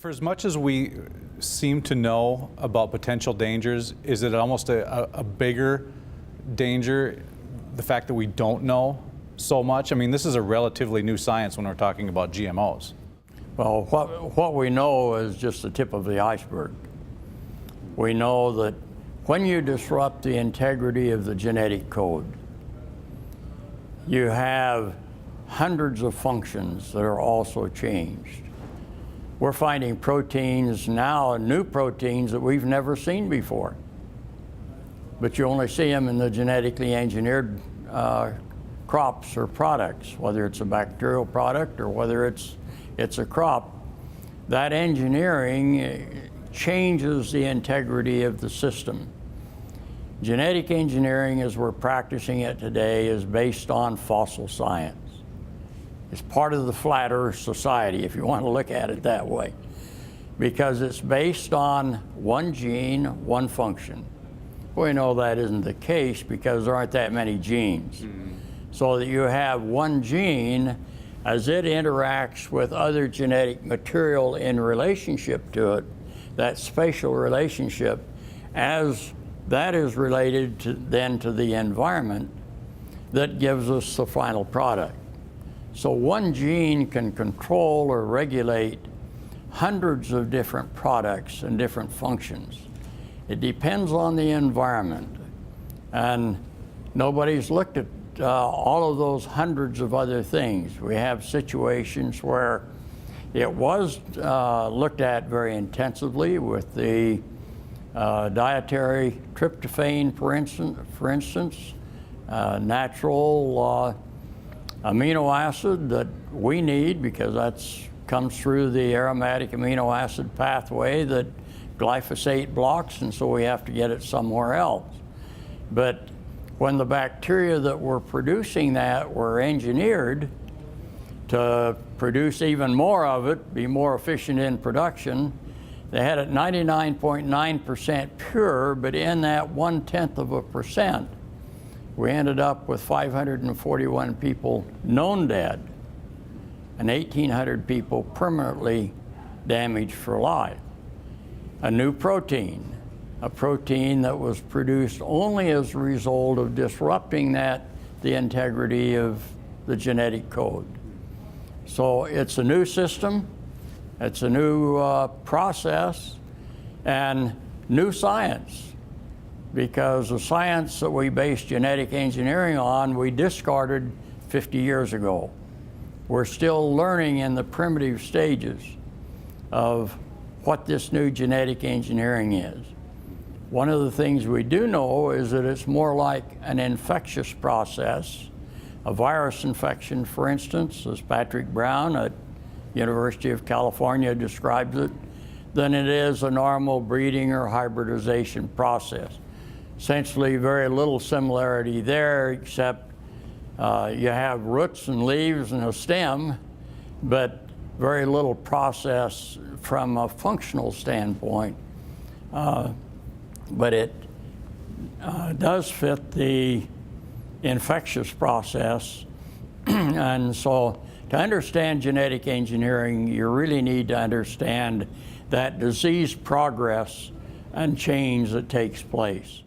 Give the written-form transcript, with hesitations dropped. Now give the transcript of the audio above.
For as much as we seem to know about potential dangers, is it almost a bigger danger, the fact that we don't know so much? I mean, this is a relatively new science when we're talking about GMOs. Well, what we know is just the tip of the iceberg. We know that when you disrupt the integrity of the genetic code, you have hundreds of functions that are also changed. We're finding proteins now, new proteins that we've never seen before. But you only see them in the genetically engineered crops or products, whether it's a bacterial product or whether it's a crop. That engineering changes the integrity of the system. Genetic engineering, as we're practicing it today, is based on fossil science. It's part of the flat Earth society, if you want to look at it that way, because it's based on one gene, one function. We know that isn't the case because there aren't that many genes. So that you have one gene, as it interacts with other genetic material in relationship to it, that spatial relationship, as that is related then to the environment, that gives us the final product. So one gene can control or regulate hundreds of different products and different functions. It depends on the environment. And nobody's looked at all of those hundreds of other things. We have situations where it was looked at very intensively with the dietary tryptophan, for instance, natural amino acid that we need because that comes through the aromatic amino acid pathway that glyphosate blocks, and so we have to get it somewhere else. But when the bacteria that were producing that were engineered to produce even more of it, be more efficient in production, they had it 99.9% pure, but in that 0.1%, we ended up with 541 people known dead and 1,800 people permanently damaged for life. A new protein, a protein that was produced only as a result of disrupting the integrity of the genetic code. So it's a new system, it's a new process, and new science. Because the science that we based genetic engineering on, we discarded 50 years ago. We're still learning in the primitive stages of what this new genetic engineering is. One of the things we do know is that it's more like an infectious process, a virus infection, for instance, as Patrick Brown at University of California describes it, than it is a normal breeding or hybridization process. Essentially very little similarity there, except you have roots and leaves and a stem, but very little process from a functional standpoint. But it does fit the infectious process. And so to understand genetic engineering, you really need to understand that disease progress and change that takes place.